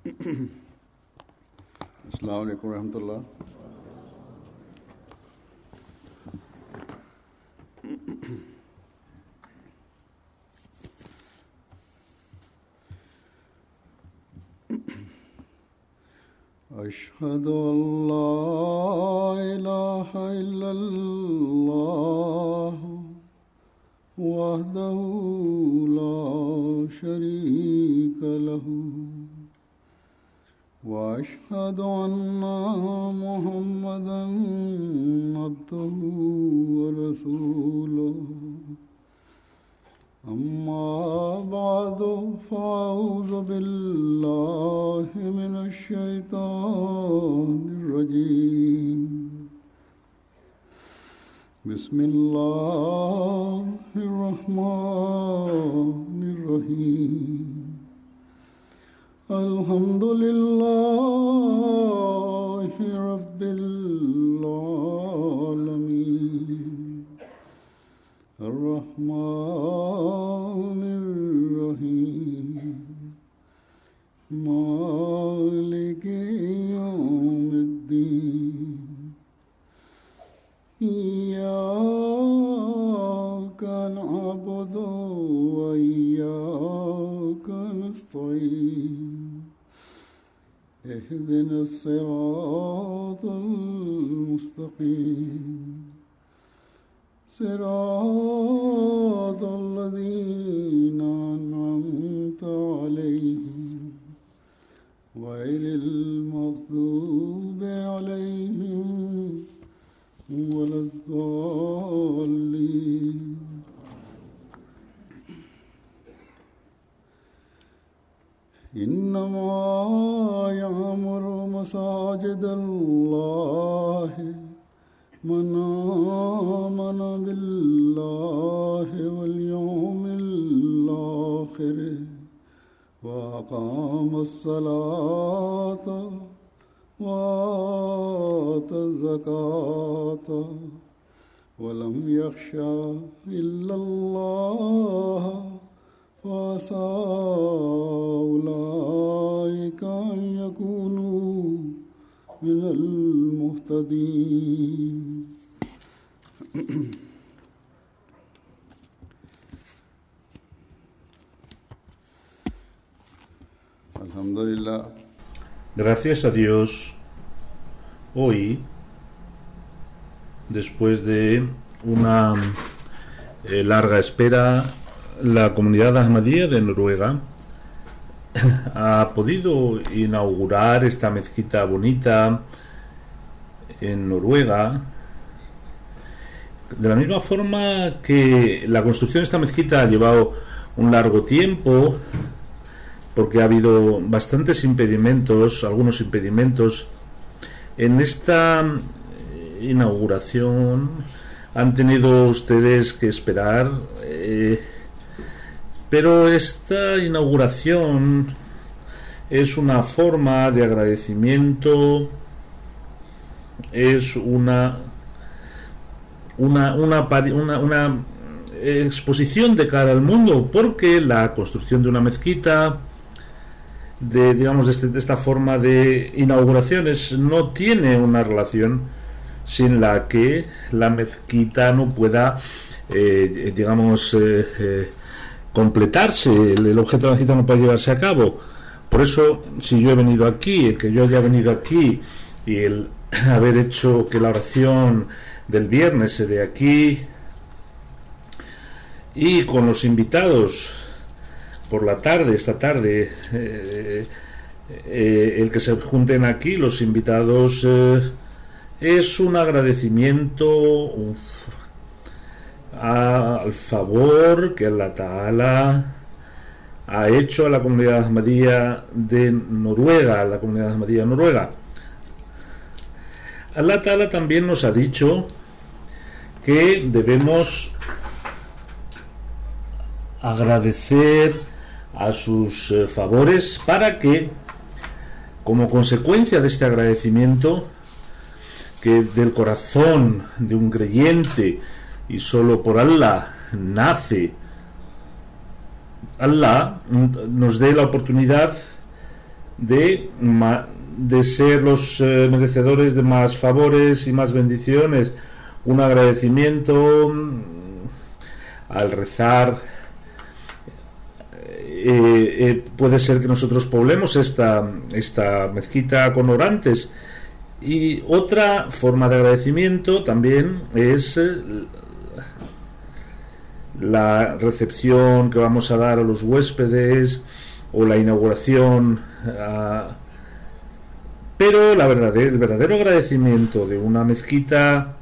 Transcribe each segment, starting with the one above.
अस्सलाम वालेकुम रहमतुल्लाह। अशहदु अल्ला इलाहा इल्लल्लाह वहदहु ला शरीका लहू वअशहदु अन्ना मुहम्मदन अब्दुहु व रसूलुहु अम्मा बअदु फ़अऊज़ु बिल्लाहि मिनश शैतानिर रजीम। बिस्मिल्लाहिर रहमानिर रहीम। अल्हम्दुलिल्लाहि रब्बिल आलमीन अर्रहमानिर रहीम मालिकि यौमिद्दीन इय्याका नअबुदु व इय्याका नस्तईन इहदिनस सिरातल मुस्तक़ीम सिरातल लज़ीना अनअमता अलैहिम गैरिल मग़दूबि अलैहिम वलद्दाल्लीन। इन्नमा यअमुरु मसाजिदल्लाहि मन आमन बिल्लाहि वल यौमिल आखिर व अक़ामस सलाता व आतज़ ज़काता व लम यख़शा इल्लल्लाह फ़असा उलाइका अन यकूनू मिनल मुहतदीन। Alhamdulillah. Gracias a Dios, hoy, después de una larga espera, la comunidad Ahmadía de Noruega ha podido inaugurar esta mezquita bonita en Noruega, de la misma forma que la construcción de esta mezquita ha llevado un largo tiempo, porque ha habido bastantes impedimentos, algunos impedimentos. En esta inauguración han tenido ustedes que esperar, pero esta inauguración es una forma de agradecimiento, es una exposición de cara al mundo, porque la construcción de una mezquita de esta forma de inauguraciones no tiene una relación sin la que la mezquita no pueda completarse, el objeto de la mezquita no puede llevarse a cabo. Por eso, si yo he venido aquí, el que yo haya venido aquí y el haber hecho que la oración del viernes se dé aquí, y con los invitados por la tarde, esta tarde, el que se junten aquí los invitados, es un agradecimiento al favor que Allah Ta'ala ha hecho a la comunidad Ahmadía de Noruega, Allah Ta'ala también nos ha dicho que debemos agradecer a sus favores para que, como consecuencia de este agradecimiento, que del corazón de un creyente y solo por Allah nace, Allah nos dé la oportunidad de ser los merecedores de más favores y más bendiciones, un agradecimiento al rezar. Puede ser que nosotros poblemos esta mezquita con orantes, y otra forma de agradecimiento también es la recepción que vamos a dar a los huéspedes o la inauguración, pero el verdadero agradecimiento de una mezquita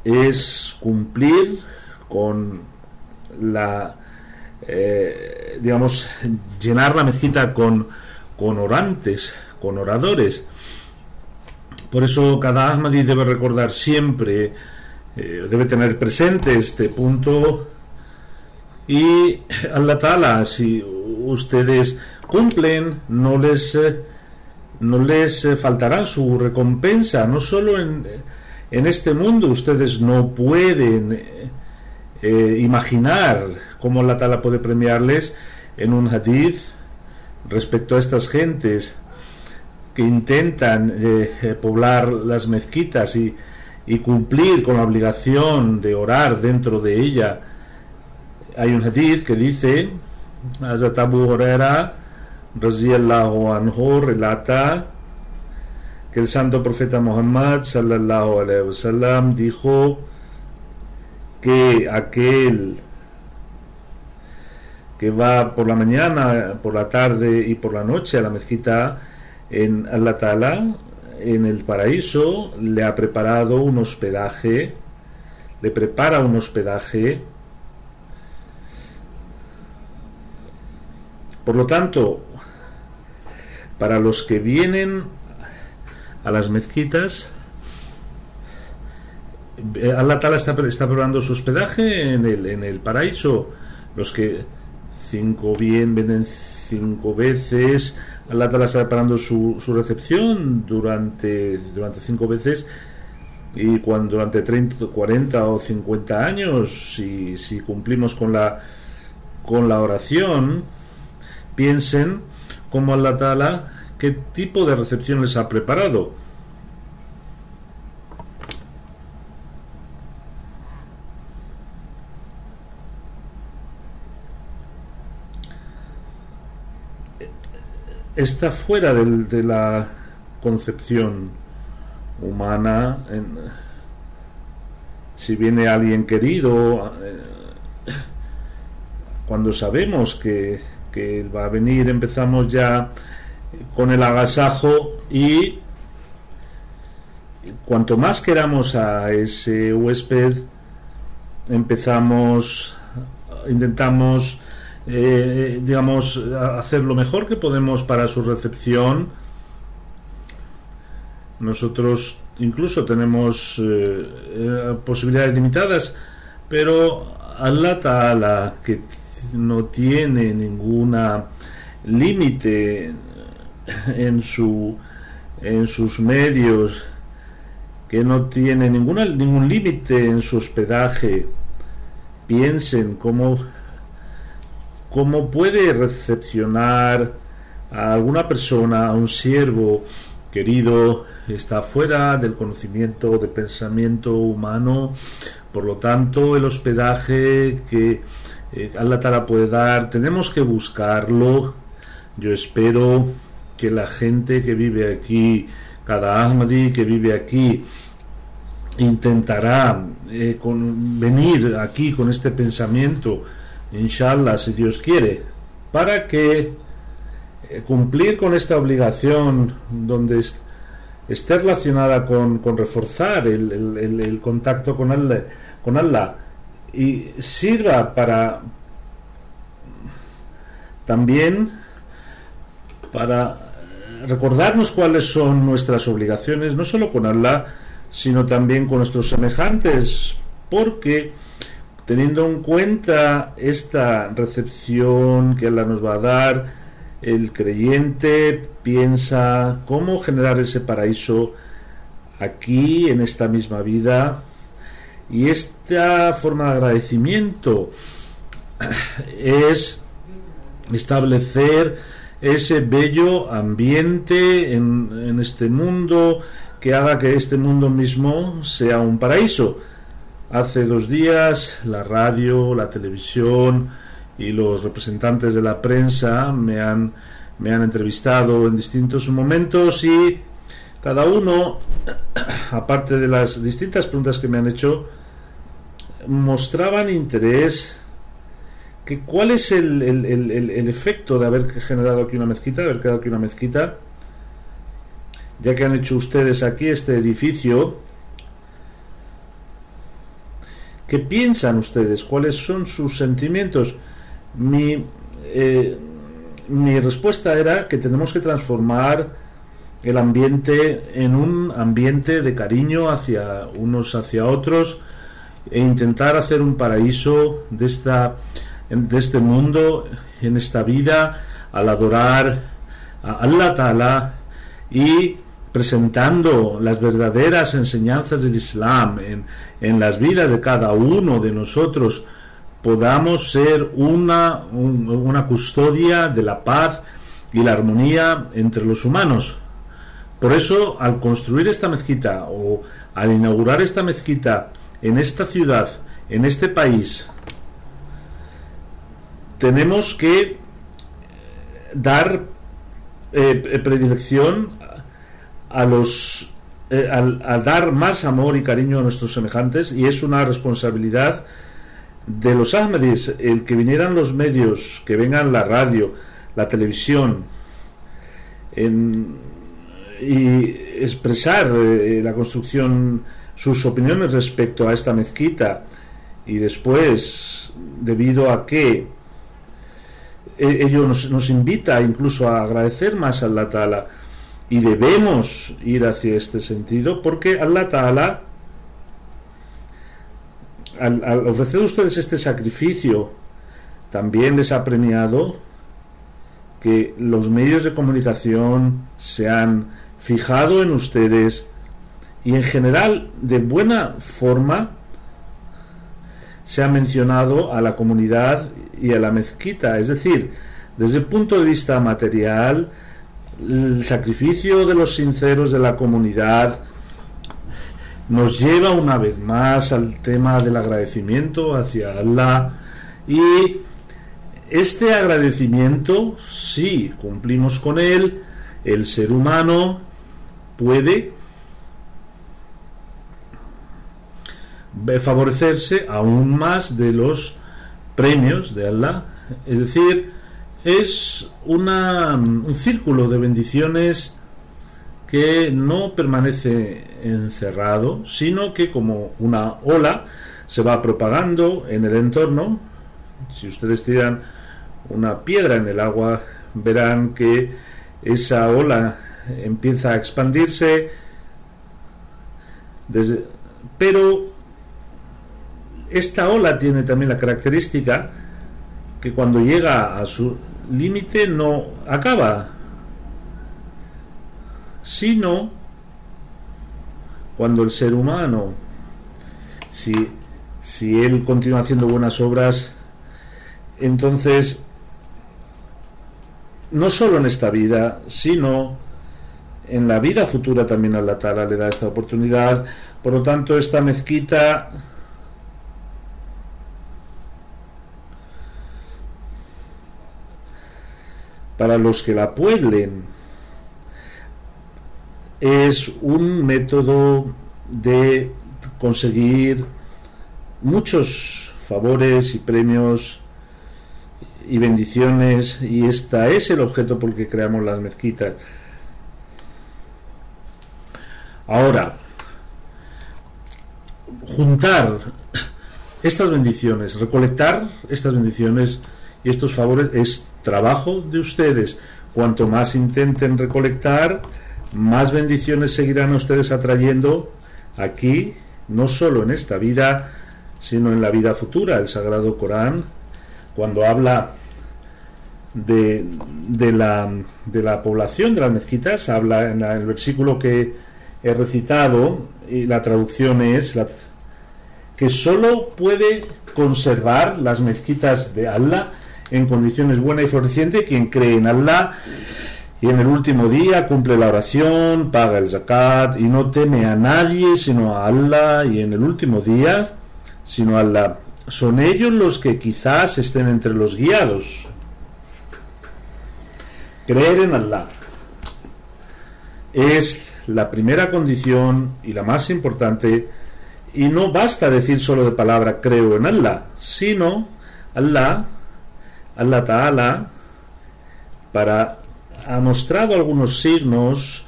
es cumplir con llenar la mezquita con orantes, con oradores. Por eso cada Ahmadi debe recordar siempre, debe tener presente este punto, y Allah Ta'ala, si ustedes cumplen, no les faltará su recompensa, no solo en este mundo. Ustedes no pueden imaginar cómo Allah Ta'ala puede premiarles. En un hadith respecto a estas gentes que intentan poblar las mezquitas y cumplir con la obligación de orar dentro de ella, hay un hadith que dice, Hazrat Abu Huraira radhiyallahu anhu relata que el santo profeta Muhammad sallallahu alaihi wasallam dijo que aquel que va por la mañana, por la tarde y por la noche a la mezquita, en Allah Ta'ala, en el paraíso, le ha preparado un hospedaje, le prepara un hospedaje. Por lo tanto, para los que vienen a las mezquitas, Allah Ta'ala está preparando su hospedaje en el paraíso. Los que vienen 5 veces, Allah Ta'ala está preparando su recepción durante 5 veces, y durante 30, 40 o 50 años, si cumplimos con la oración, piensen cómo Allah Ta'ala, qué tipo de recepción les ha preparado. Está fuera de la concepción humana. Si viene alguien querido, cuando sabemos que él va a venir, empezamos ya con el agasajo, y cuanto más queramos a ese huésped, intentamos hacer lo mejor que podemos para su recepción. Nosotros incluso tenemos posibilidades limitadas, pero Allah Ta'ala, que no tiene ninguna límite en sus medios, que no tiene ningún límite en su hospedaje, piensen cómo puede recepcionar a alguna persona, a un siervo querido. Está fuera del conocimiento, del pensamiento humano. Por lo tanto, el hospedaje que Allah Ta'ala puede dar, tenemos que buscarlo. Yo espero que la gente que vive aquí, cada Ahmadi que vive aquí, intentará venir aquí con este pensamiento, inshallah, si Dios quiere, para que cumplir con esta obligación, donde esté relacionada con reforzar el contacto con Allah, y sirva también para recordarnos cuáles son nuestras obligaciones, no solo con Allah, sino también con nuestros semejantes, porque teniendo en cuenta esta recepción que Allah nos va a dar, el creyente piensa cómo generar ese paraíso aquí, en esta misma vida, y esta forma de agradecimiento es establecer ese bello ambiente en este mundo que haga que este mundo mismo sea un paraíso. Hace 2 días la radio, la televisión y los representantes de la prensa me han entrevistado en distintos momentos, y cada uno, aparte de las distintas preguntas que me han hecho, mostraban interés. ¿Cuál es el efecto de haber generado aquí una mezquita, de haber creado aquí una mezquita? Ya que han hecho ustedes aquí este edificio, ¿qué piensan ustedes? ¿Cuáles son sus sentimientos? Mi respuesta era que tenemos que transformar el ambiente en un ambiente de cariño hacia unos hacia otros, e intentar hacer un paraíso de este mundo, en esta vida, al adorar a Allah Ta'ala y presentando las verdaderas enseñanzas del Islam en las vidas de cada uno de nosotros, podamos ser una custodia de la paz y la armonía entre los humanos. Por eso, al construir esta mezquita o al inaugurar esta mezquita en esta ciudad, en este país, tenemos que dar predilección a dar más amor y cariño a nuestros semejantes, y es una responsabilidad de los Ahmadis el que vinieran los medios, que vengan la radio, la televisión, y expresar la construcción, sus opiniones respecto a esta mezquita, y después, debido a que ello nos invita incluso a agradecer más a Allah Ta'ala, y debemos ir hacia este sentido, porque Allah Ta'ala, al ofrecer a ustedes este sacrificio, también les ha premiado que los medios de comunicación se han fijado en ustedes, y en general, de buena forma, se ha mencionado a la comunidad y a la mezquita. Es decir, desde el punto de vista material, el sacrificio de los sinceros de la comunidad nos lleva una vez más al tema del agradecimiento hacia Allah, y este agradecimiento, si cumplimos con él, el ser humano puede favorecerse aún más de los premios de Allah. Es decir, es un círculo de bendiciones que no permanece encerrado, sino que, como una ola, se va propagando en el entorno. Si ustedes tiran una piedra en el agua, verán que esa ola empieza a expandirse, pero esta ola tiene también la característica que cuando llega a su límite no acaba, sino cuando el ser humano, si él continúa haciendo buenas obras, entonces no solo en esta vida, sino en la vida futura también Allah Ta'ala le da esta oportunidad. Por lo tanto, esta mezquita para los que la pueblen es un método de conseguir muchos favores y premios y bendiciones, y este es el objeto por el que creamos las mezquitas. Ahora, juntar estas bendiciones, recolectar estas bendiciones y estos favores es trabajo de ustedes. Cuanto más intenten recolectar, más bendiciones seguirán ustedes atrayendo aquí, no solo en esta vida, sino en la vida futura. El Sagrado Corán, cuando habla de la población de las mezquitas, habla en el versículo que he recitado, y la traducción es que solo puede conservar las mezquitas de Allah en condiciones buena y floreciente quien cree en Allah y en el último día cumple la oración, paga el zakat y no teme a nadie sino a Allah y en el último día sino a Allah. Son ellos los que quizás estén entre los guiados. Creer en Allah es la primera condición y la más importante, y no basta decir solo de palabra creo en Allah, sino Allah Ta'ala ha mostrado algunos signos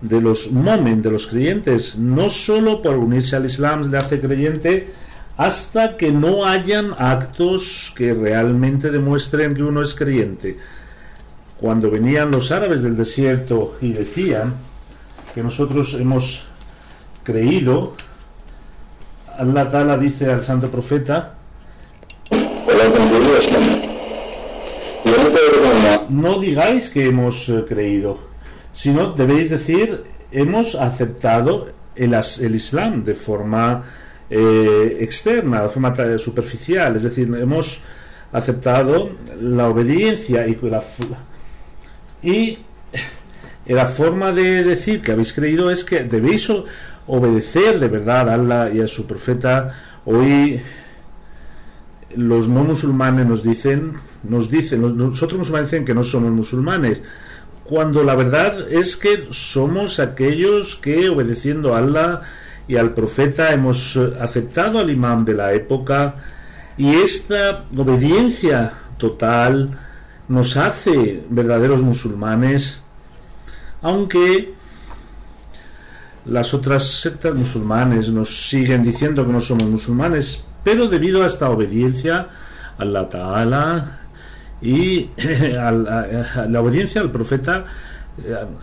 de los mu'min, de los creyentes. No solo por unirse al Islam le hace creyente, hasta que no hayan actos que realmente demuestren que uno es creyente. Cuando venían los árabes del desierto y decían que nosotros hemos creído, Allah Ta'ala dice al santo profeta: no digáis que hemos creído, sino debéis decir hemos aceptado el Islam de forma externa, de forma superficial, es decir, hemos aceptado la obediencia y la forma de decir que habéis creído es que debéis obedecer de verdad a Allah y a su profeta. Hoy los no musulmanes nos dicen, nosotros musulmanes dicen que no somos musulmanes, cuando la verdad es que somos aquellos que, obedeciendo a Allah y al profeta, hemos aceptado al imam de la época, y esta obediencia total nos hace verdaderos musulmanes, aunque las otras sectas musulmanes nos siguen diciendo que no somos musulmanes, pero debido a esta obediencia a Allah Ta'ala y a la obediencia al profeta,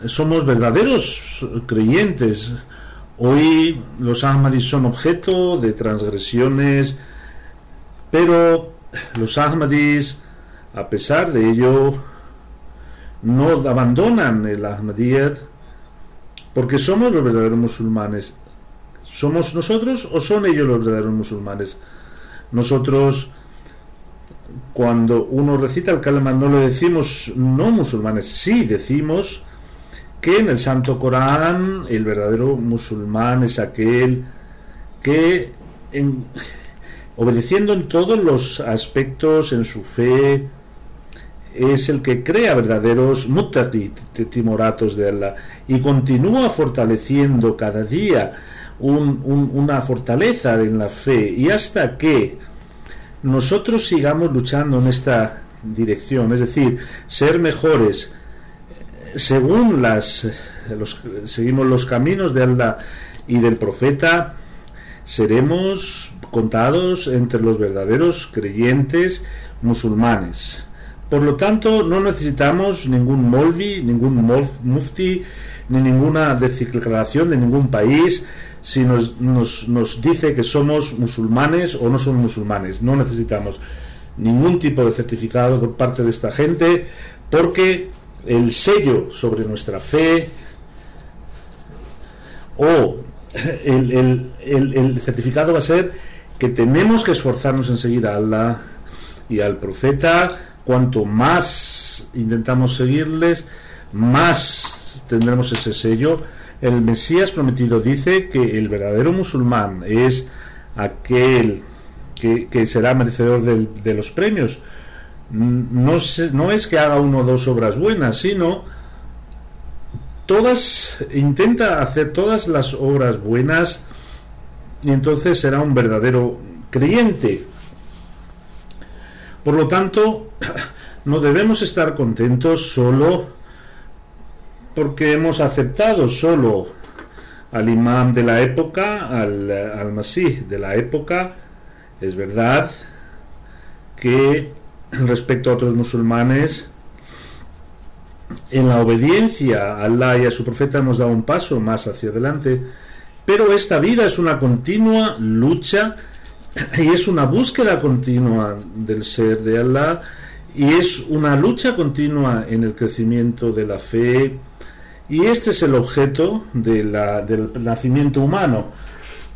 somos verdaderos creyentes. Hoy los Ahmadis son objeto de transgresiones, pero los Ahmadis, a pesar de ello, no abandonan el Ahmadiyyat, porque somos los verdaderos musulmanes. ¿Somos nosotros o son ellos los verdaderos musulmanes? Nosotros, cuando uno recita el kalima, no le decimos no musulmanes, sí decimos que en el Santo Corán el verdadero musulmán es aquel que, obedeciendo en todos los aspectos en su fe, es el que crea verdaderos muttaqi, timoratos de Allah, y continúa fortaleciendo cada día una fortaleza en la fe, y hasta que nosotros sigamos luchando en esta dirección, es decir, ser mejores según seguimos los caminos de Allah y del profeta, seremos contados entre los verdaderos creyentes musulmanes. Por lo tanto, no necesitamos ningún molvi, ningún mufti, ni ninguna declaración de ningún país si nos dice que somos musulmanes o no somos musulmanes. No necesitamos ningún tipo de certificado por parte de esta gente, porque el sello sobre nuestra fe o el certificado va a ser que tenemos que esforzarnos en seguir a Allah y al profeta. Cuanto más intentamos seguirles, más tendremos ese sello. El Mesías prometido dice que el verdadero musulmán es aquel que será merecedor de los premios. No es que haga uno o dos obras buenas, sino intenta hacer todas las obras buenas, y entonces será un verdadero creyente. Por lo tanto, no debemos estar contentos solo porque hemos aceptado solo al imam de la época, al Masih de la época. Es verdad que respecto a otros musulmanes, en la obediencia a Allah y a su profeta hemos dado un paso más hacia adelante, pero esta vida es una continua lucha y es una búsqueda continua del ser de Allah, y es una lucha continua en el crecimiento de la fe, y este es el objeto del nacimiento humano.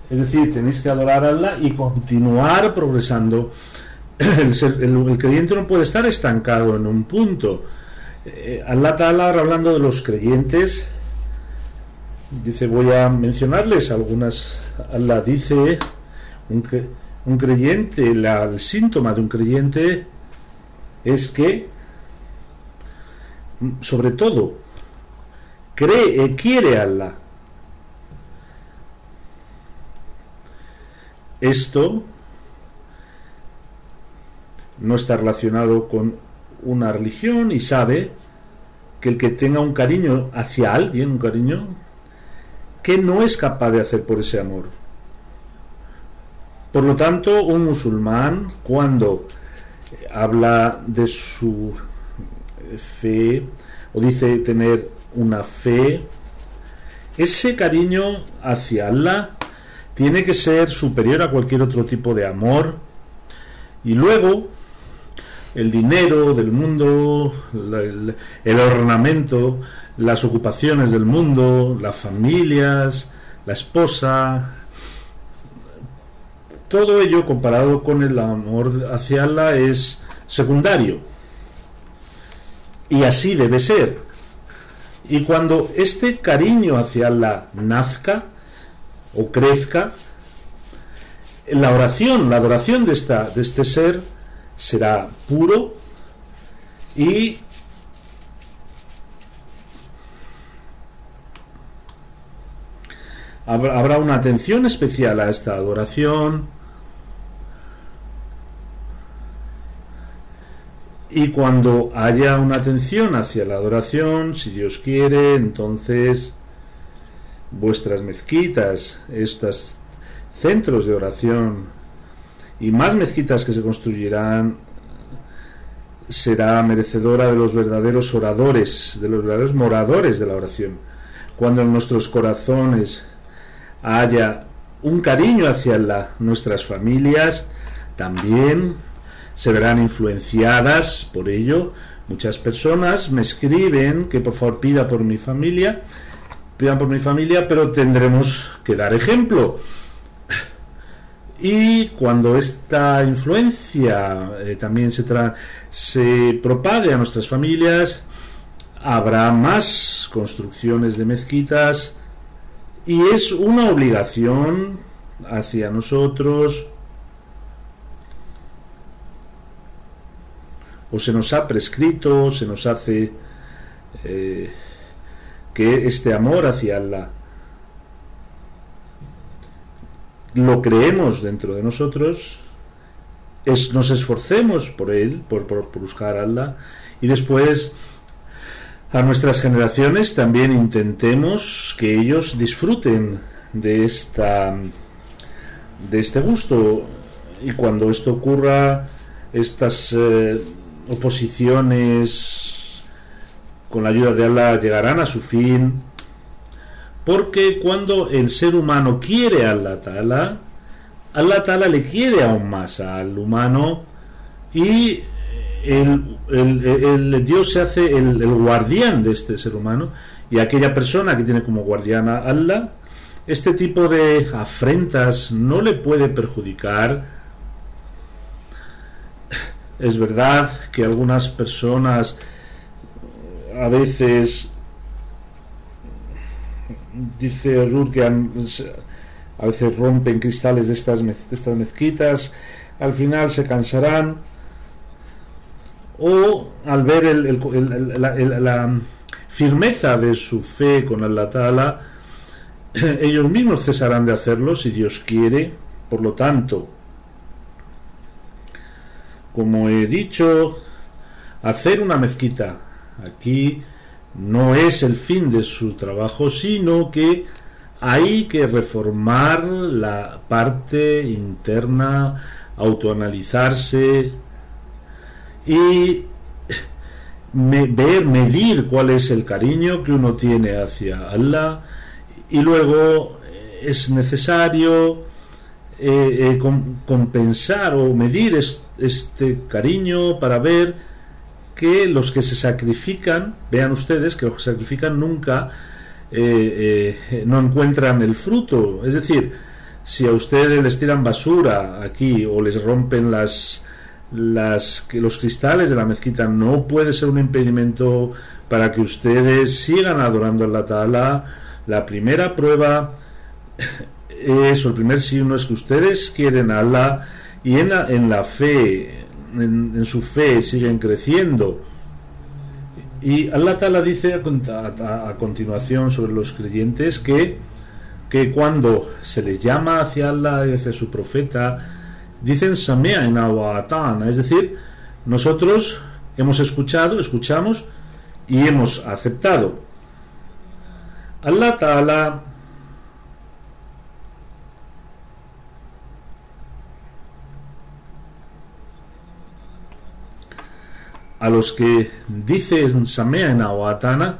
Es decir, tenéis que adorar a Allah y continuar progresando, el creyente no puede estar estancado en un punto. Allah Ta'ala, hablando de los creyentes, dice, voy a mencionarles algunas. Allah dice, un creyente, el síntoma de un creyente es que, sobre todo, quiere a Allah. Esto no está relacionado con una religión y sabe que el que tenga un cariño hacia alguien, un cariño, que no es capaz de hacer por ese amor. Por lo tanto, un musulmán, cuando habla de su fe o dice tener una fe, ese cariño hacia Allah tiene que ser superior a cualquier otro tipo de amor. Y luego el dinero del mundo, el ornamento, las ocupaciones del mundo, las familias, la esposa, todo ello comparado con el amor hacia Allah es secundario. Y así debe ser. Y cuando este cariño hacia Allah nazca o crezca, la oración, la adoración de este ser será puro y habrá una atención especial a esta adoración. Y cuando haya una atención hacia la adoración, si Dios quiere, entonces vuestras mezquitas, estos centros de oración y más mezquitas que se construirán, será merecedora de los verdaderos oradores, de los verdaderos moradores de la oración. Cuando en nuestros corazones haya un cariño hacia nuestras familias, también se verán influenciadas por ello. Muchas personas me escriben que por favor pidan por mi familia, pero tendremos que dar ejemplo. Y cuando esta influencia también se propague a nuestras familias, habrá más construcciones de mezquitas y es una obligación hacia nosotros, o se nos ha prescrito, se nos hace que este amor hacia Allah lo creemos dentro de nosotros, nos esforcemos por él, por buscar a Allah, y después a nuestras generaciones también intentemos que ellos disfruten de este gusto. Y cuando esto ocurra, estas oposiciones con la ayuda de Allah llegarán a su fin, porque cuando el ser humano quiere a Allah Ta'ala le quiere aún más al humano, y el Dios se hace el guardián de este ser humano, y aquella persona que tiene como guardián a Allah, este tipo de afrentas no le puede perjudicar. Es verdad que algunas personas a veces, dice Azur, que a veces rompen cristales de estas mezquitas, al final se cansarán, o al ver la firmeza de su fe con Allah Ta'ala, ellos mismos cesarán de hacerlo si Dios quiere. Por lo tanto, como he dicho, hacer una mezquita aquí no es el fin de su trabajo, sino que hay que reformar la parte interna, autoanalizarse y medir cuál es el cariño que uno tiene hacia Allah, y luego es necesario compensar o medir este cariño para ver que los que se sacrifican, vean ustedes que los que se sacrifican nunca no encuentran el fruto. Es decir, si a ustedes les tiran basura aquí o les rompen las que los cristales de la mezquita no puede ser un impedimento para que ustedes sigan adorando a Allah Ta'ala. La primera prueba es, o el primer signo es que ustedes quieren a Allah y en la fe, en su fe siguen creciendo. Y Allah Ta'ala dice a continuación sobre los creyentes que cuando se les llama hacia Allah y hacia su profeta, dicen Sami'na wa ata'na, es decir, nosotros hemos escuchamos y hemos aceptado. Allah Ta'ala a los que dicen Sami'na wa ata'na,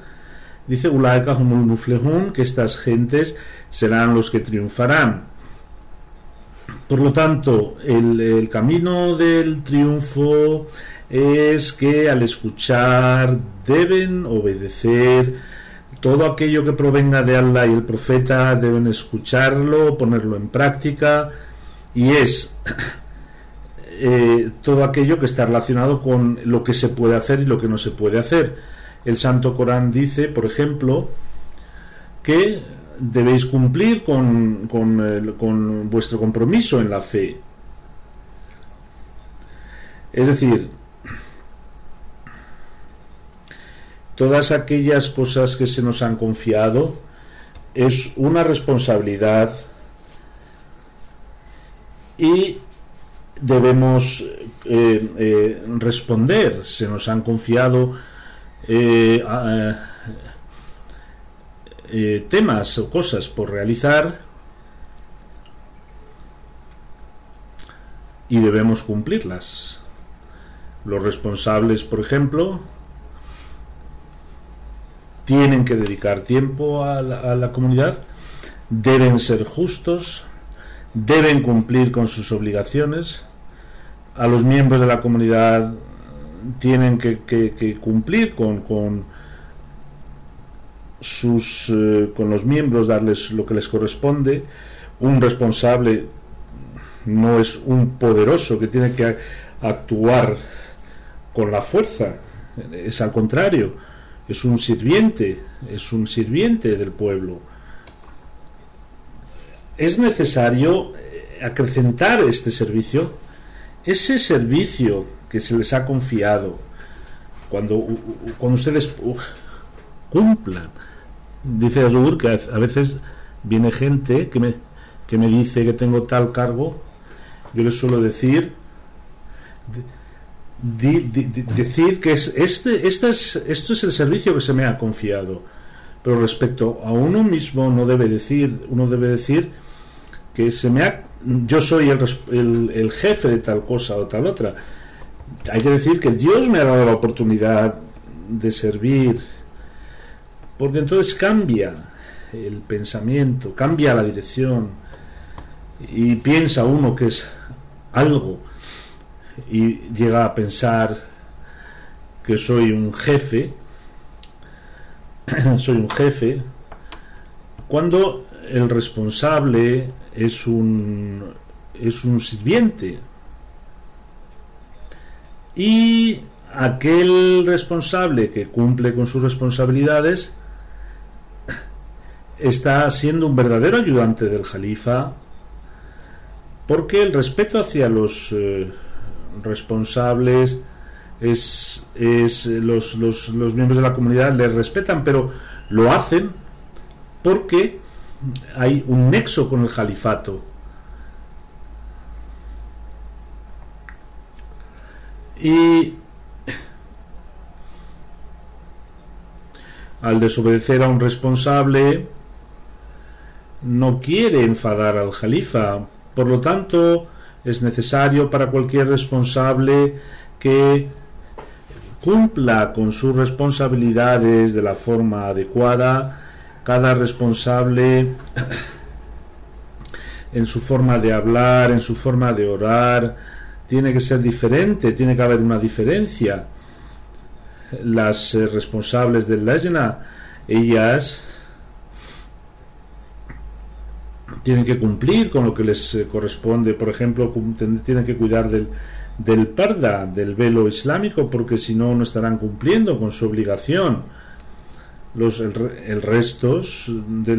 dice Ulaika humul muflihun, que estas gentes serán los que triunfarán. Por lo tanto, el camino del triunfo es que al escuchar deben obedecer. Todo aquello que provenga de Allah y el profeta deben escucharlo, ponerlo en práctica, y es todo aquello que está relacionado con lo que se puede hacer y lo que no se puede hacer. El Santo Corán dice, por ejemplo, que debéis cumplir con vuestro compromiso en la fe. Es decir, todas aquellas cosas que se nos han confiado es una responsabilidad y debemos responder. Se nos han confiado temas o cosas por realizar y debemos cumplirlas. Los responsables, por ejemplo, tienen que dedicar tiempo a la comunidad, deben ser justos, deben cumplir con sus obligaciones. A los miembros de la comunidad tienen que cumplir con los miembros, darles lo que les corresponde. Un responsable no es un poderoso que tiene que actuar con la fuerza, es al contrario, es un sirviente del pueblo. Es necesario acrecentar este servicio, ese servicio que se les ha confiado. Cuando ustedes cumplan. Dice Azur que a veces viene gente que me dice que tengo tal cargo. Yo les suelo decir que esto es el servicio que se me ha confiado, pero respecto a uno mismo uno debe decir que yo soy el jefe de tal cosa o tal otra. Hay que decir que Dios me ha dado la oportunidad de servir, porque entonces cambia el pensamiento, cambia la dirección y piensa uno que es algo y llega a pensar que soy un jefe cuando el responsable es un sirviente, y aquel responsable que cumple con sus responsabilidades está siendo un verdadero ayudante del Jalifa, porque el respeto hacia los responsables los miembros de la comunidad les respetan, pero lo hacen porque hay un nexo con el Jalifato. Y al desobedecer a un responsable no quiere enfadar al Jalifa. Por lo tanto, es necesario para cualquier responsable que cumpla con sus responsabilidades de la forma adecuada. Cada responsable, en su forma de hablar, en su forma de orar, tiene que ser diferente, tiene que haber una diferencia. Las responsables del Lajna, ellas tienen que cumplir con lo que les corresponde. Por ejemplo, tienen que cuidar del parda, del velo islámico, porque si no, no estarán cumpliendo con su obligación. El resto de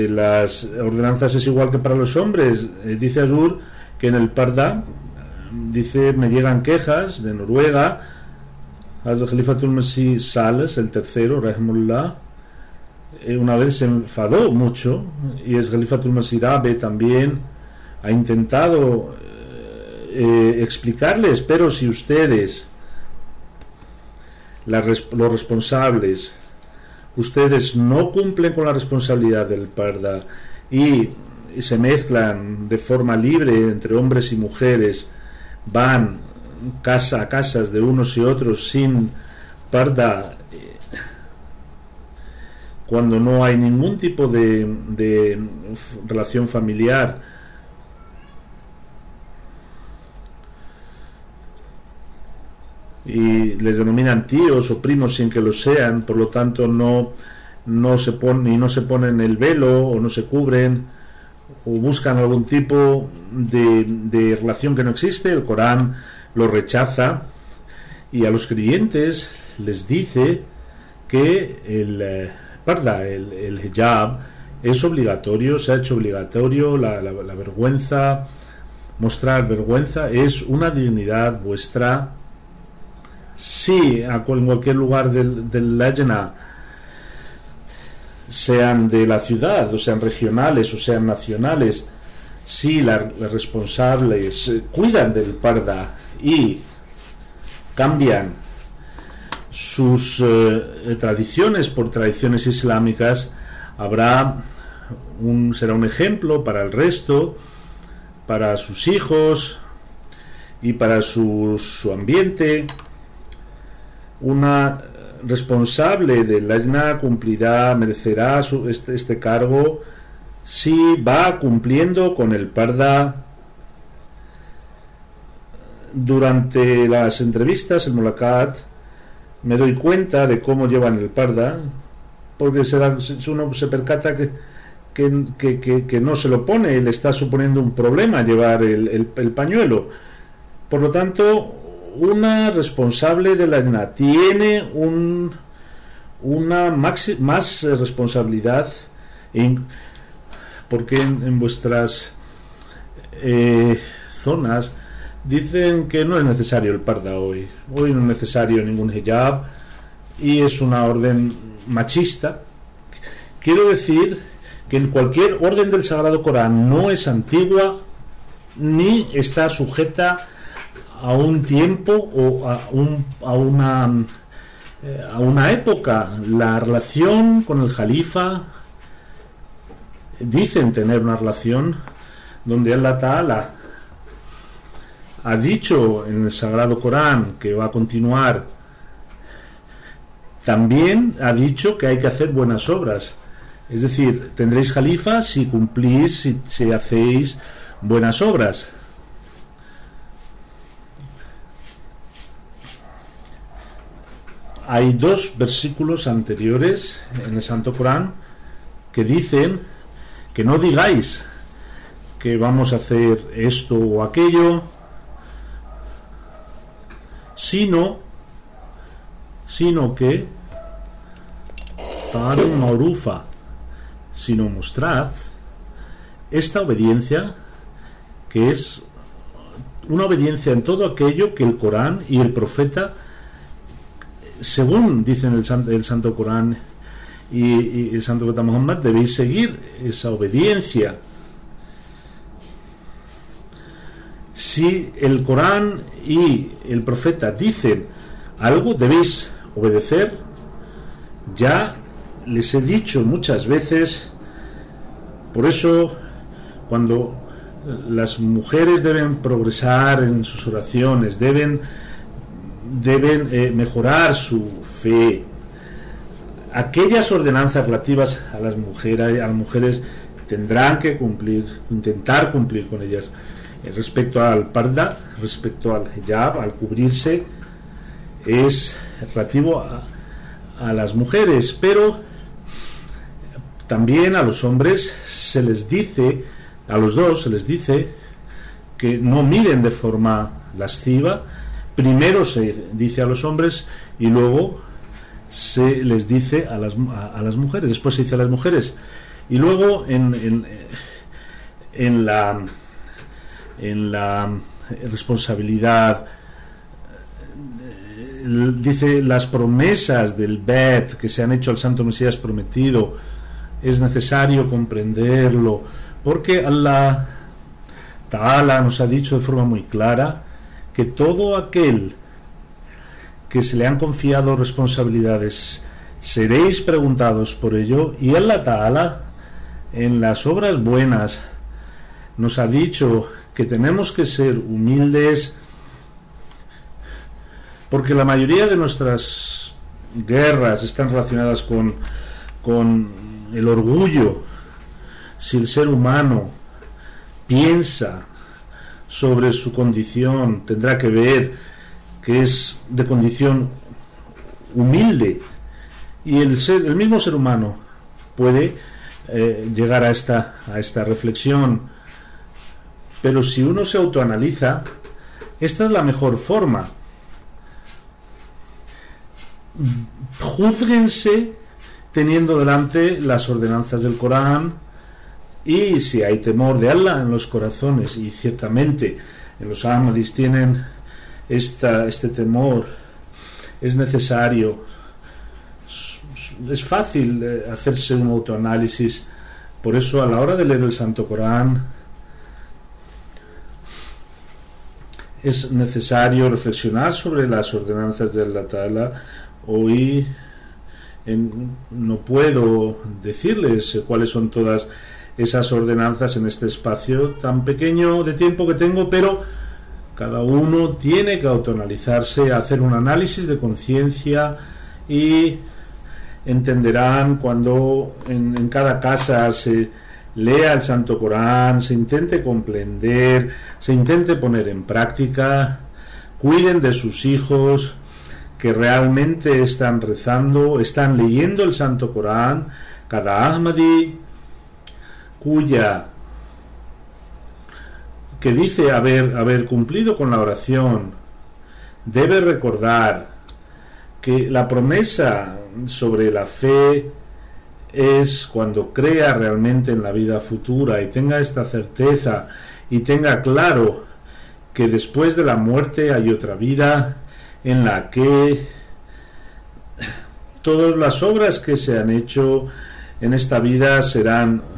las ordenanzas es igual que para los hombres. Dice Azur que en el parda, dice, me llegan quejas de Noruega. Khalifatul Masih Sales, el tercero, rahimullah, una vez se enfadó mucho, y es Khalifatul Masih Rabe también ha intentado explicarles, pero si ustedes, los responsables, ustedes no cumplen con la responsabilidad del parda y se mezclan de forma libre entre hombres y mujeres, van casa a casas de unos y otros sin parda, cuando no hay ningún tipo de relación familiar, y les denominan tíos o primos sin que lo sean, por lo tanto no se ponen el velo o no se cubren o buscan algún tipo de relación que no existe, el Corán lo rechaza, y a los creyentes les dice que el parda, el hijab, es obligatorio, se ha hecho obligatorio. La vergüenza, mostrar vergüenza es una dignidad vuestra. Sí, en cualquier lugar del Lajna, sean de la ciudad, o sean regionales, o sean nacionales, si las responsables cuidan del parda y cambian sus tradiciones por tradiciones islámicas, será un ejemplo para el resto, para sus hijos y para su ambiente. Una responsable del Lajna merecerá este cargo si va cumpliendo con el parda. Durante las entrevistas, el Mulakat, me doy cuenta de cómo llevan el parda, porque uno se percata que no se lo pone, le está suponiendo un problema llevar el pañuelo. Por lo tanto, una responsable de la Lajna tiene una más responsabilidad, porque en vuestras zonas dicen que no es necesario el parda hoy no es necesario ningún hijab, y es una orden machista. Quiero decir que en cualquier orden del Sagrado Corán no es antigua ni está sujeta a un tiempo o a una época. La relación con el Jalifa, dicen tener una relación donde Allah Ta'ala ha dicho en el Sagrado Corán que va a continuar. También ha dicho que hay que hacer buenas obras, es decir, tendréis Jalifa si cumplís, si hacéis buenas obras. Hay dos versículos anteriores en el Santo Corán que dicen que no digáis que vamos a hacer esto o aquello, sino que tan ma'rufa, sino mostrad esta obediencia, que es una obediencia en todo aquello que el Corán y el profeta, según dicen el Santo Corán y el Santo Profeta Muhammad, debéis seguir esa obediencia. Si el Corán y el profeta dicen algo, debéis obedecer. Ya les he dicho muchas veces, por eso cuando las mujeres deben progresar en sus oraciones, deben mejorar su fe, aquellas ordenanzas relativas a las mujeres tendrán que intentar cumplir con ellas. Respecto al parda, respecto al hijab, al cubrirse, es relativo a las mujeres, pero también a los hombres se les dice, a los dos se les dice que no miren de forma lasciva. Primero se dice a los hombres y luego se les dice a las mujeres, después se dice a las mujeres, y luego en la responsabilidad dice las promesas del Bet que se han hecho al Santo Mesías prometido. Es necesario comprenderlo porque Allah Ta'ala nos ha dicho de forma muy clara que todo aquel que se le han confiado responsabilidades seréis preguntados por ello, y Allah Ta'ala en las obras buenas nos ha dicho que tenemos que ser humildes, porque la mayoría de nuestras guerras están relacionadas con el orgullo. Si el ser humano piensa sobre su condición, tendrá que ver que es de condición humilde, y el mismo ser humano puede llegar a esta reflexión. Pero si uno se autoanaliza, esta es la mejor forma. Júzguense teniendo delante las ordenanzas del Corán, y si hay temor de Allah en los corazones, y ciertamente en los Ahmadis tienen este temor, es necesario, es fácil hacerse un autoanálisis. Por eso, a la hora de leer el Santo Corán, es necesario reflexionar sobre las ordenanzas de Allah Ta'ala. Hoy no puedo decirles cuáles son todas esas ordenanzas en este espacio tan pequeño de tiempo que tengo, pero cada uno tiene que autoanalizarse, hacer un análisis de conciencia, y entenderán cuando en cada casa se lea el Santo Corán, se intente comprender, se intente poner en práctica, cuiden de sus hijos que realmente están rezando, están leyendo el Santo Corán. Cada Ahmadi que dice haber cumplido con la oración debe recordar que la promesa sobre la fe es cuando crea realmente en la vida futura y tenga esta certeza y tenga claro que después de la muerte hay otra vida en la que todas las obras que se han hecho en esta vida serán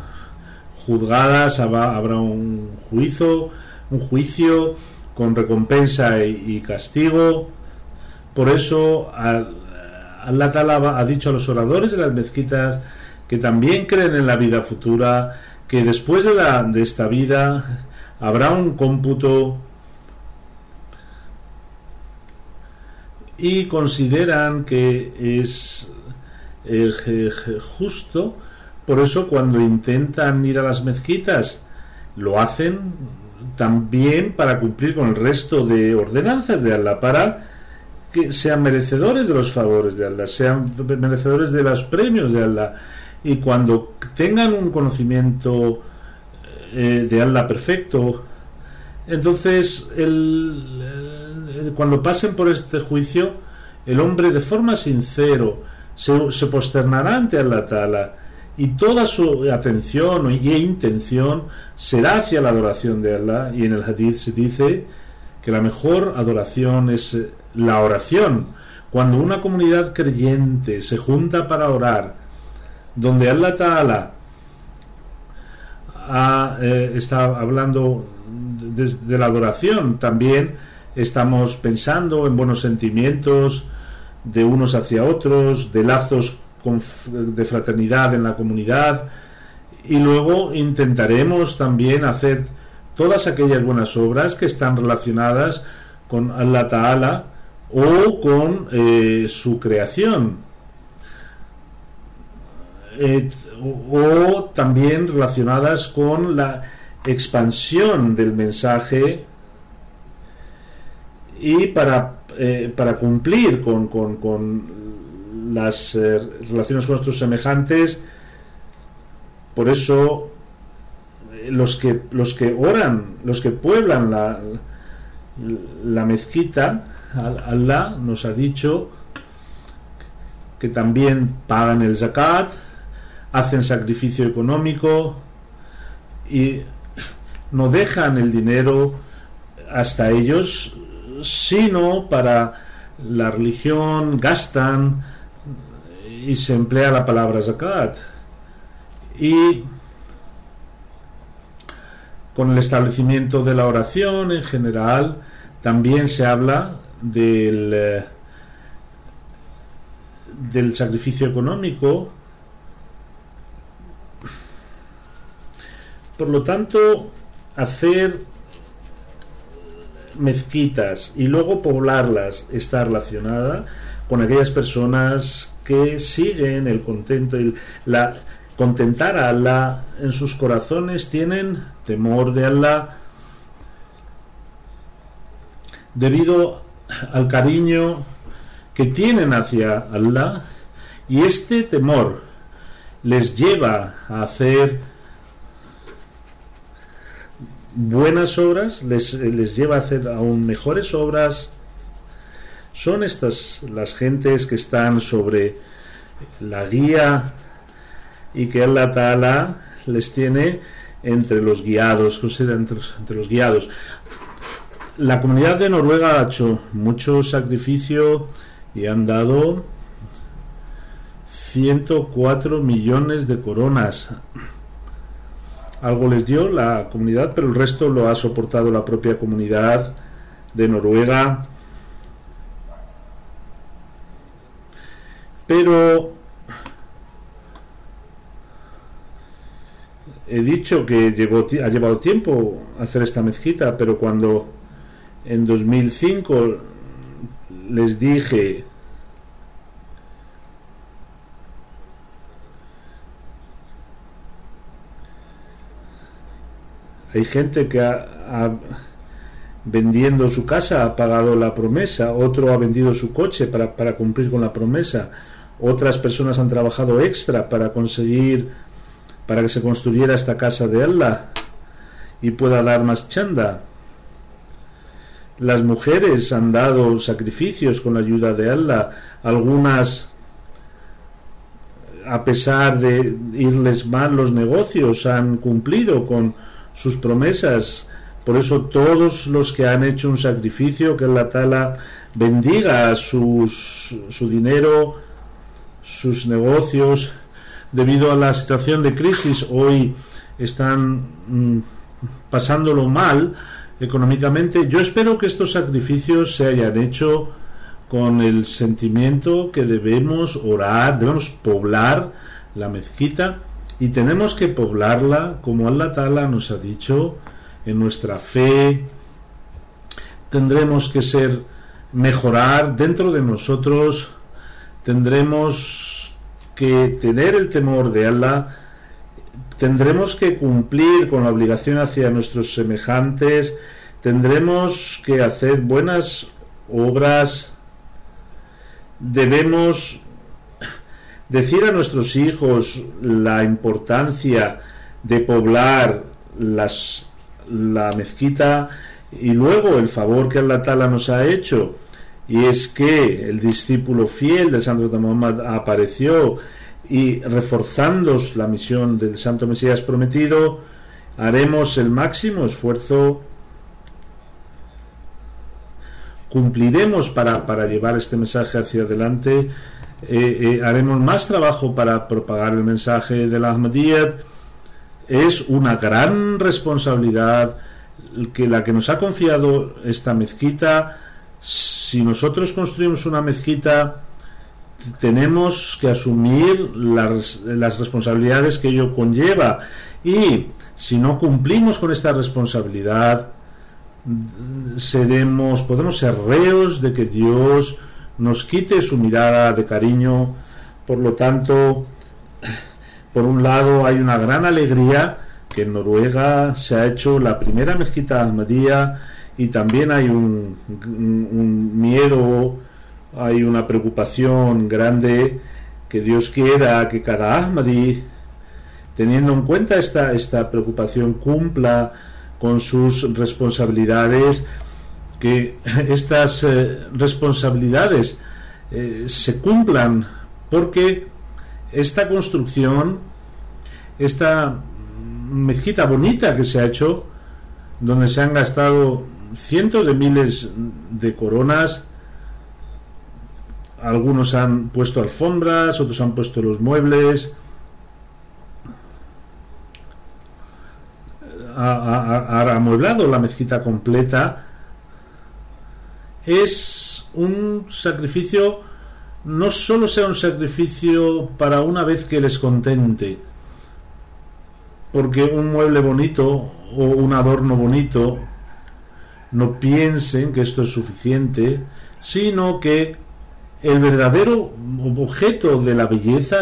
juzgadas, habrá un juicio con recompensa y castigo. Por eso Allah Ta'ala ha dicho a los oradores de las mezquitas que también creen en la vida futura, que después de esta vida habrá un cómputo, y consideran que es justo. Por eso cuando intentan ir a las mezquitas lo hacen también para cumplir con el resto de ordenanzas de Allah, para que sean merecedores de los favores de Allah, sean merecedores de los premios de Allah, y cuando tengan un conocimiento de Allah perfecto, entonces cuando pasen por este juicio, el hombre de forma sincero se posternará ante Allah Ta'ala, y toda su atención e intención será hacia la adoración de Allah. Y en el hadith se dice que la mejor adoración es la oración. Cuando una comunidad creyente se junta para orar, donde Allah Ta'ala está hablando de la adoración, también estamos pensando en buenos sentimientos de unos hacia otros, de lazos de fraternidad en la comunidad, y luego intentaremos también hacer todas aquellas buenas obras que están relacionadas con Allah Ta'ala o con su creación, o también relacionadas con la expansión del mensaje, y para cumplir con las relaciones con nuestros semejantes. Por eso los que oran, los que pueblan la mezquita, Allah nos ha dicho que también pagan el zakat, hacen sacrificio económico y no dejan el dinero hasta ellos, sino para la religión, gastan y se emplea la palabra zakat. Y con el establecimiento de la oración en general también se habla del sacrificio económico. Por lo tanto, hacer mezquitas y luego poblarlas está relacionada con aquellas personas que siguen el contento y contentar a Allah en sus corazones, tienen temor de Allah debido al cariño que tienen hacia Allah, y este temor les lleva a hacer buenas obras, les lleva a hacer aún mejores obras. Son estas las gentes que están sobre la guía y que Allah Ta'ala les tiene entre los guiados, entre los guiados. La comunidad de Noruega ha hecho mucho sacrificio y han dado 104 millones de coronas. Algo les dio la comunidad, pero el resto lo ha soportado la propia comunidad de Noruega. Pero he dicho que ha llevado tiempo hacer esta mezquita, pero cuando en 2005 les dije hay gente que vendiendo su casa ha pagado la promesa, otro ha vendido su coche para cumplir con la promesa, otras personas han trabajado extra para conseguir, para que se construyera esta casa de Allah y pueda dar más chanda. Las mujeres han dado sacrificios con la ayuda de Allah, algunas, a pesar de irles mal los negocios, han cumplido con sus promesas. Por eso todos los que han hecho un sacrificio, que Allah Ta'ala bendiga su dinero, sus negocios. Debido a la situación de crisis, hoy están pasándolo mal económicamente. Yo espero que estos sacrificios se hayan hecho con el sentimiento que debemos orar, debemos poblar la mezquita, y tenemos que poblarla como Allah Ta'ala nos ha dicho, en nuestra fe. Tendremos que mejorar dentro de nosotros, tendremos que tener el temor de Allah, tendremos que cumplir con la obligación hacia nuestros semejantes, tendremos que hacer buenas obras, debemos decir a nuestros hijos la importancia de poblar la mezquita, y luego el favor que Allah Ta'ala nos ha hecho, y es que el discípulo fiel del Santo Muhammad apareció, y reforzando la misión del Santo Mesías prometido, haremos el máximo esfuerzo, cumpliremos para llevar este mensaje hacia adelante, haremos más trabajo para propagar el mensaje de la Ahmadiyyat. Es una gran responsabilidad la que nos ha confiado esta mezquita. Si nosotros construimos una mezquita, tenemos que asumir las responsabilidades que ello conlleva, y si no cumplimos con esta responsabilidad, podemos ser reos de que Dios nos quite su mirada de cariño. Por lo tanto, por un lado hay una gran alegría que en Noruega se ha hecho la primera mezquita Ahmadiyya, y también hay un miedo, hay una preocupación grande, que Dios quiera que cada Ahmadi teniendo en cuenta esta preocupación, cumpla con sus responsabilidades, que estas responsabilidades se cumplan, porque esta construcción, esta mezquita bonita que se ha hecho, donde se han gastado cientos de miles de coronas, algunos han puesto alfombras, otros han puesto los muebles, ha amueblado la mezquita completa. Es un sacrificio, no solo sea un sacrificio para una vez que les contente, porque un mueble bonito o un adorno bonito, no piensen que esto es suficiente, sino que el verdadero objeto de la belleza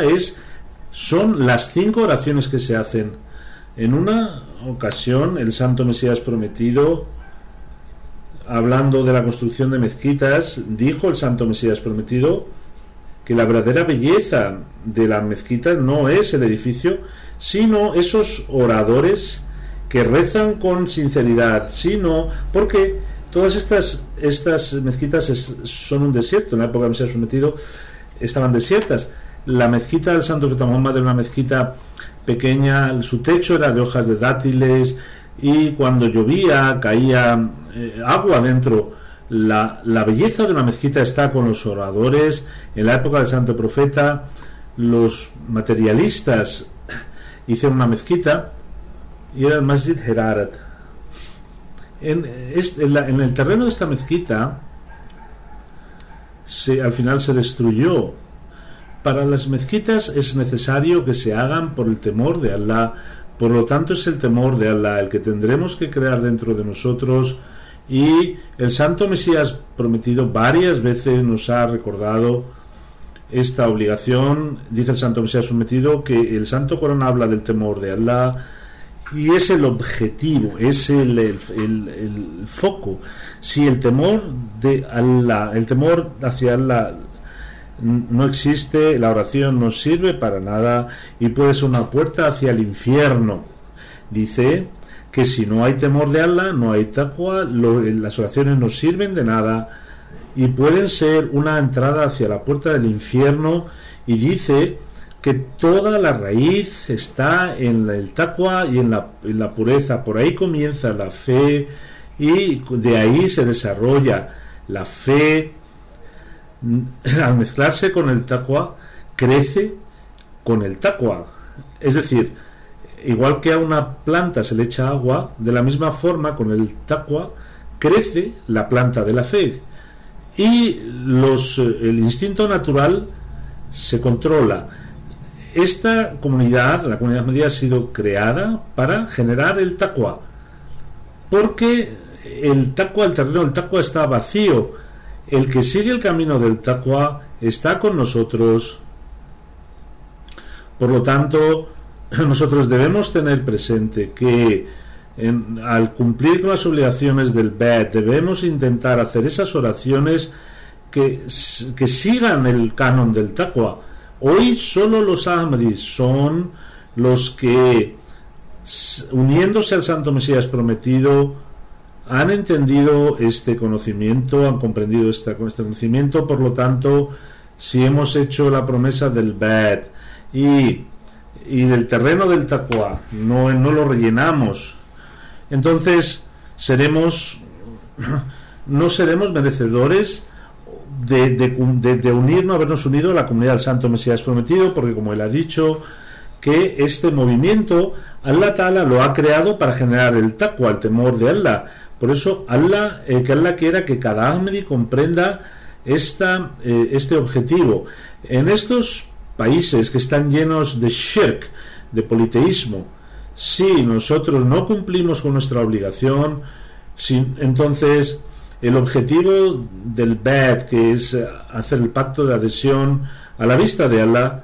son las 5 oraciones que se hacen. En una ocasión, el Santo Mesías Prometido, hablando de la construcción de mezquitas, dijo el Santo Mesías Prometido que la verdadera belleza de las mezquitas no es el edificio, sino esos oradores que rezan con sinceridad, sino porque todas estas mezquitas son un desierto. En la época del Mesías Prometido estaban desiertas. La mezquita del Santo Profeta Muhammad era una mezquita pequeña, su techo era de hojas de dátiles, y cuando llovía caía agua dentro. La belleza de una mezquita está con los oradores. En la época del Santo Profeta, los materialistas hicieron una mezquita y era el Masjid Herarat. En el terreno de esta mezquita al final se destruyó. Para las mezquitas es necesario que se hagan por el temor de Allah. Por lo tanto, es el temor de Allah el que tendremos que crear dentro de nosotros, y el Santo Mesías Prometido varias veces nos ha recordado esta obligación. Dice el Santo Mesías Prometido que el Santo Corán habla del temor de Allah, y es el objetivo, es el foco. Si el temor de Allah, el temor hacia Allah no existe, la oración no sirve para nada y puede ser una puerta hacia el infierno. Dice que si no hay temor de Allah, no hay taqwa, las oraciones no sirven de nada y pueden ser una entrada hacia la puerta del infierno. Y dice que toda la raíz está en el taqwa y en la pureza. Por ahí comienza la fe y de ahí se desarrolla la fe. Al mezclarse con el taqwa, crece con el taqwa. Es decir, igual que a una planta se le echa agua, de la misma forma con el taqwa crece la planta de la fe, y el instinto natural se controla. Esta comunidad, la comunidad Ahmadía, ha sido creada para generar el taqwa, porque el terreno del taqwa está vacío. El que sigue el camino del taqwa está con nosotros. Por lo tanto, nosotros debemos tener presente que al cumplir con las obligaciones del Bait, debemos intentar hacer esas oraciones que sigan el canon del taqwa. Hoy solo los Ahmadis son los que, uniéndose al Santo Mesías Prometido, han entendido este conocimiento, han comprendido este conocimiento. Por lo tanto, si hemos hecho la promesa del Bait y del terreno del taqwa no lo rellenamos, entonces no seremos merecedores de unirnos, habernos unido a la comunidad del Santo Mesías Prometido, porque como él ha dicho, que este movimiento Allah Ta'ala lo ha creado para generar el taqwa, el temor de Allah. Por eso que Allah quiera que cada Ahmadi comprenda este objetivo. En estos países que están llenos de shirk, de politeísmo, si nosotros no cumplimos con nuestra obligación, entonces el objetivo del Bait, que es hacer el pacto de adhesión a la vista de Allah,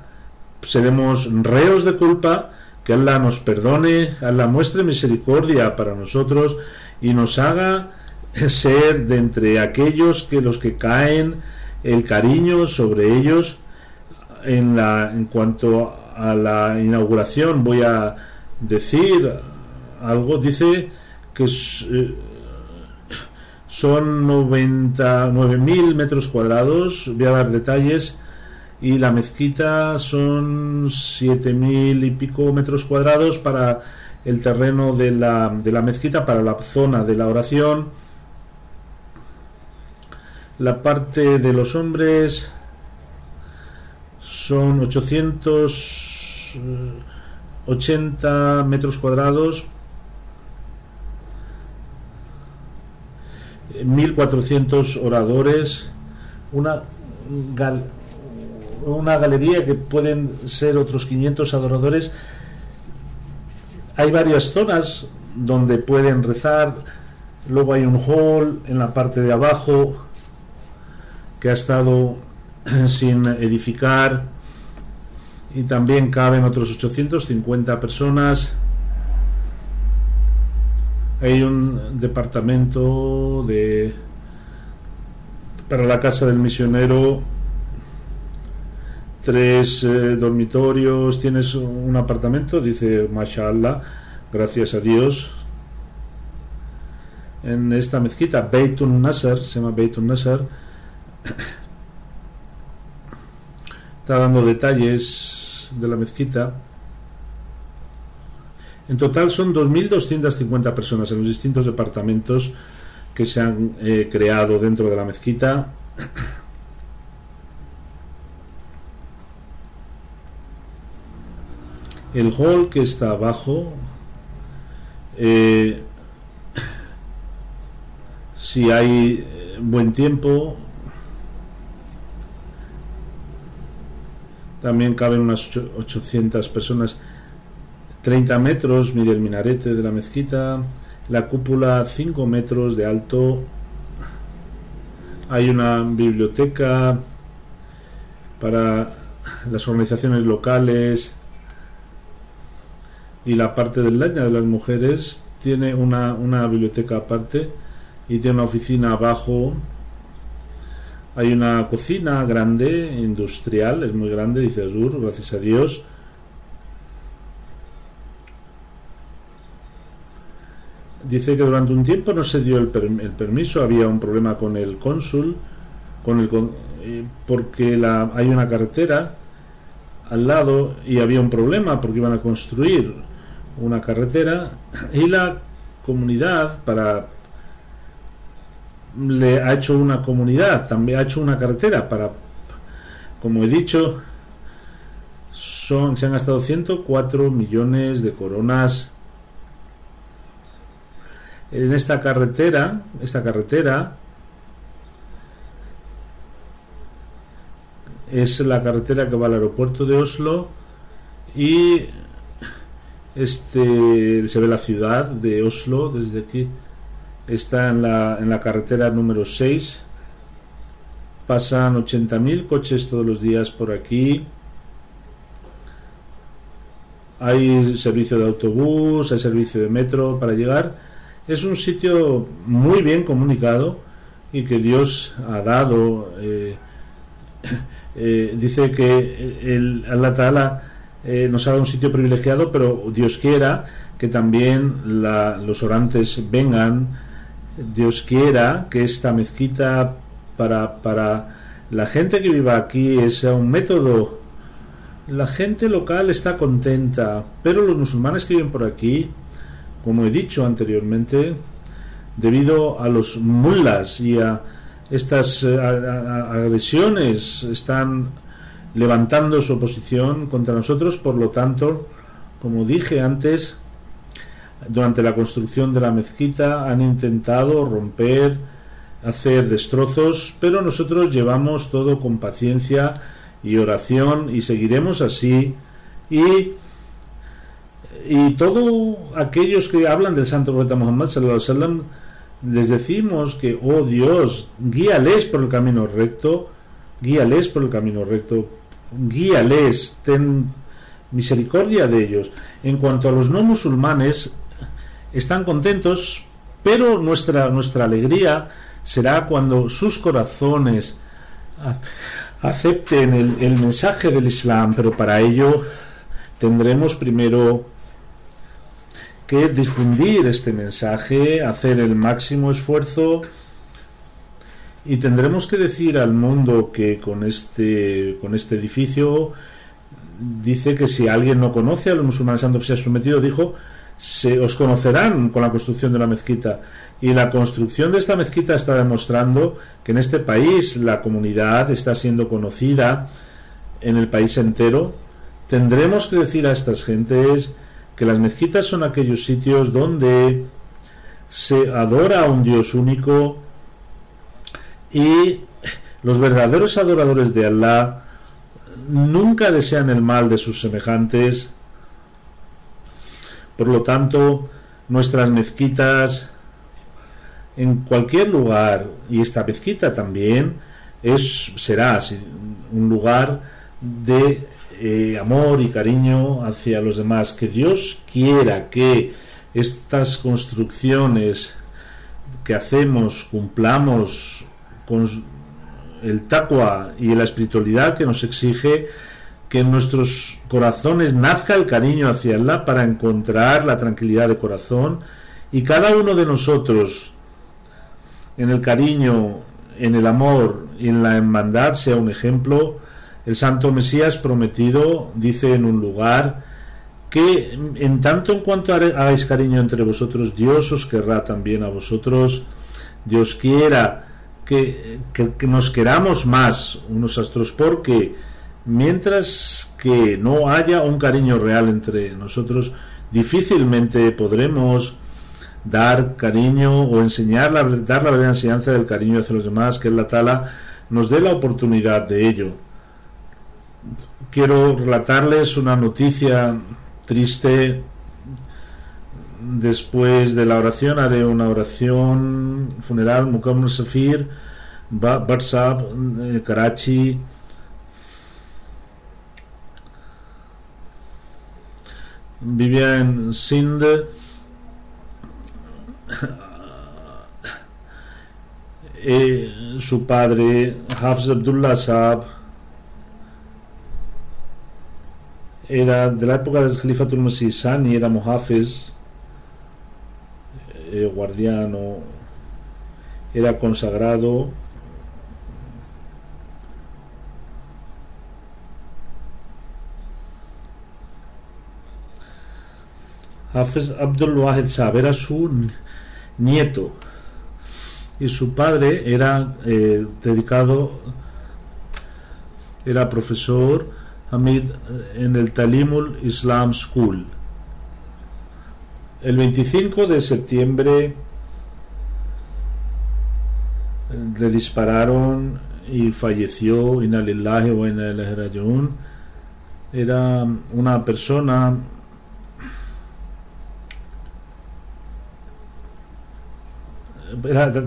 seremos reos de culpa. Que Allah nos perdone, Allah muestre misericordia para nosotros y nos haga ser de entre aquellos los que caen el cariño sobre ellos en cuanto a la inauguración voy a decir algo. Dice que son 99.000 metros cuadrados, voy a dar detalles, y la mezquita son 7.000 y pico metros cuadrados para el terreno de la mezquita, para la zona de la oración. La parte de los hombres son 880 metros cuadrados, 1.400 oradores, una galería que pueden ser otros 500 adoradores. Hay varias zonas donde pueden rezar. Luego hay un hall en la parte de abajo que ha estado sin edificar, y también caben otros 850 personas. Hay un departamento para la casa del misionero, 3 dormitorios. Tienes un apartamento, dice mashallah, gracias a Dios. En esta mezquita, Beitun Nasser, se llama Beitun Nasser, está dando detalles de la mezquita. En total son 2.250 personas en los distintos departamentos que se han creado dentro de la mezquita. El hall que está abajo, si hay buen tiempo, también caben unas 800 personas. 30 metros mide el minarete de la mezquita, la cúpula 5 metros de alto. Hay una biblioteca para las organizaciones locales, y la parte del Lajna de las mujeres tiene una biblioteca aparte y tiene una oficina abajo. Hay una cocina grande, industrial, es muy grande, dice Azur, gracias a Dios. Dice que durante un tiempo no se dio el permiso, había un problema con el cónsul, porque hay una carretera al lado y había un problema porque iban a construir una carretera, y la comunidad le ha hecho una comunidad, también ha hecho una carretera como he dicho, se han gastado 104 millones de coronas en esta carretera. Esta carretera es la carretera que va al aeropuerto de Oslo, y se ve la ciudad de Oslo desde aquí. Está en la carretera número 6. Pasan 80.000 coches todos los días por aquí. Hay servicio de autobús, hay servicio de metro para llegar. Es un sitio muy bien comunicado y que Dios ha dado. Dice que Allah Ta'ala nos ha dado un sitio privilegiado, pero Dios quiera que también los orantes vengan. Dios quiera que esta mezquita para la gente que viva aquí sea un método. La gente local está contenta, pero los musulmanes que viven por aquí, como he dicho anteriormente, debido a los mullas y a estas agresiones, están levantando su oposición contra nosotros. Por lo tanto, como dije antes, durante la construcción de la mezquita han intentado romper, hacer destrozos, pero nosotros llevamos todo con paciencia y oración, y seguiremos así. Y todos aquellos que hablan del santo profeta Muhammad sallallahu alaihi wasallam, les decimos que, oh Dios, guíales por el camino recto, guíales por el camino recto, guíales, ten misericordia de ellos. En cuanto a los no musulmanes, están contentos, pero nuestra alegría será cuando sus corazones acepten el mensaje del Islam, pero para ello tendremos primero que difundir este mensaje, hacer el máximo esfuerzo, y tendremos que decir al mundo que con este edificio dice que si alguien no conoce a los musulmanes santo que se ha prometido, dijo, os conocerán con la construcción de la mezquita. Y la construcción de esta mezquita está demostrando que en este país la comunidad está siendo conocida en el país entero. Tendremos que decir a estas gentes que las mezquitas son aquellos sitios donde se adora a un Dios único, y los verdaderos adoradores de Allah nunca desean el mal de sus semejantes. Por lo tanto, nuestras mezquitas en cualquier lugar, y esta mezquita también, será un lugar de amor y cariño hacia los demás. Que Dios quiera que estas construcciones que hacemos cumplamos con el taqwa y la espiritualidad que nos exige, que en nuestros corazones nazca el cariño hacia Allah para encontrar la tranquilidad de corazón, y cada uno de nosotros en el cariño, en el amor y en la hermandad sea un ejemplo. El santo Mesías prometido dice en un lugar que en tanto en cuanto hagáis cariño entre vosotros, Dios os querrá también a vosotros. Dios quiera que nos queramos más unos a otros, porque mientras que no haya un cariño real entre nosotros, difícilmente podremos dar cariño o dar la verdadera enseñanza del cariño hacia los demás, que Allah Ta'ala nos dé la oportunidad de ello. Quiero relatarles una noticia triste. Después de la oración haré una oración funeral. Muqam Safir, Barsab, Karachi. Vivía en Sindh. Su padre, Hafiz Abdullah Saab, era de la época del Khalifatul Masih Sani, era Muhafiz, guardiano, era consagrado. Hafiz Abdul Wahid Saab era su nieto, y su padre era era profesor Hamid en el Talimul Islam School. El 25 de septiembre le dispararon y falleció. Inna lillahi wa inna ilaihi raji'un. Era una persona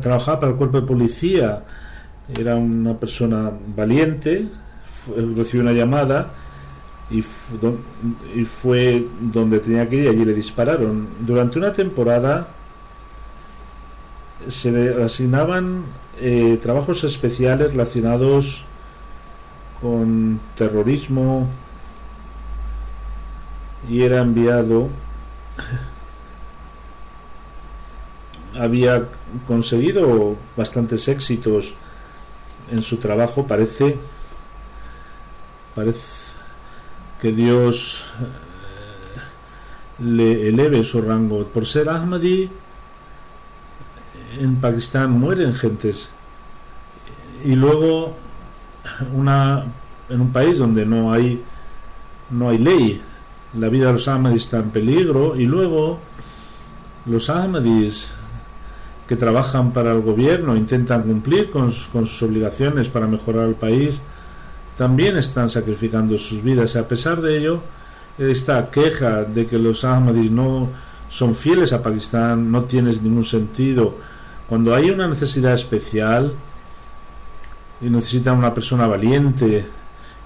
trabajaba para el cuerpo de policía, era una persona valiente. Recibió una llamada y fue donde tenía que ir, y allí le dispararon. Durante una temporada se le asignaban trabajos especiales relacionados con terrorismo, y era enviado. Había conseguido bastantes éxitos en su trabajo. Parece que Dios le eleve su rango. Por ser Ahmadi, en Pakistán mueren gentes, y luego en un país donde no hay ley, la vida de los Ahmadis está en peligro, y luego los Ahmadis que trabajan para el gobierno intentan cumplir con sus obligaciones para mejorar el país, también están sacrificando sus vidas. A pesar de ello, esta queja de que los Ahmadis no son fieles a Pakistán no tiene ningún sentido. Cuando hay una necesidad especial y necesitan una persona valiente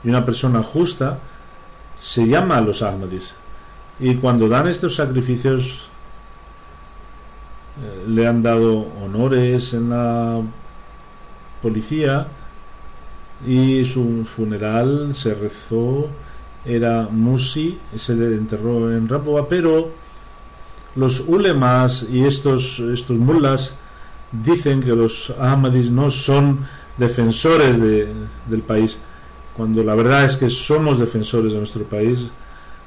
y una persona justa, se llama a los Ahmadis, y cuando dan estos sacrificios le han dado honores en la policía, y su funeral se rezó era Musi, se le enterró en Rabwa, pero los ulemas y estos mullas dicen que los Ahmadis no son defensores del país, cuando la verdad es que somos defensores de nuestro país.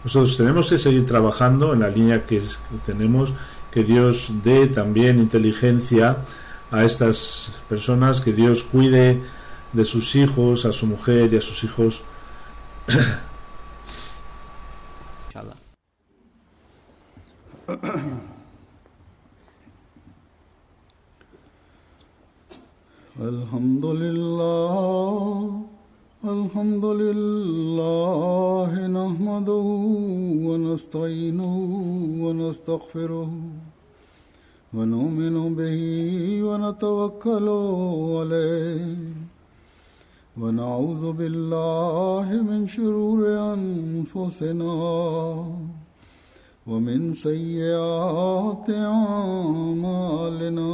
Nosotros tenemos que seguir trabajando en la línea que tenemos, que Dios dé también inteligencia a estas personas, que Dios cuide de sus hijos, a su mujer y a sus hijos. Alhamdulillah, nahmaduhu wa nasta'inuhu wa nastaghfiruhu wa nu'minu bihi wa natawakkalu alayhi wa na'udhu billahi min shururi anfusina wa min sayyiati a'malina.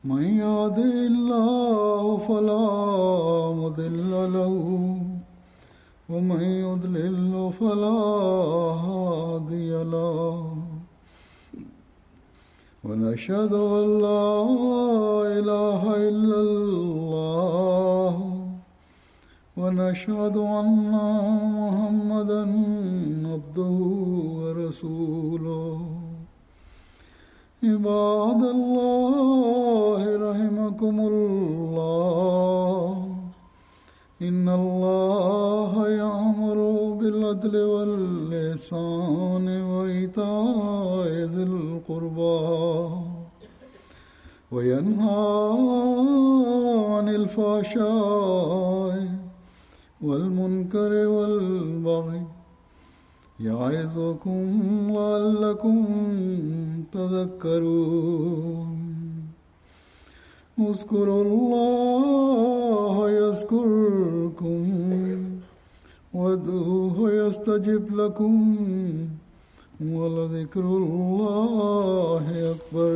من يهده الله فلا مضل له ومن يضلل فلا هادي له ونشهد أن لا إله إلا الله ونشهد أن محمدا عبده ورسوله. عباد الله رحمكم الله إن الله يأمر بالعدل والإحسان وإيتاء ذي القربى وينهى عن الفحشاء والمنكر والبغي يعظكم لعلكم تذكرون. اذكروا الله يذكركم وادعوه يستجب لكم ولذكر الله أكبر.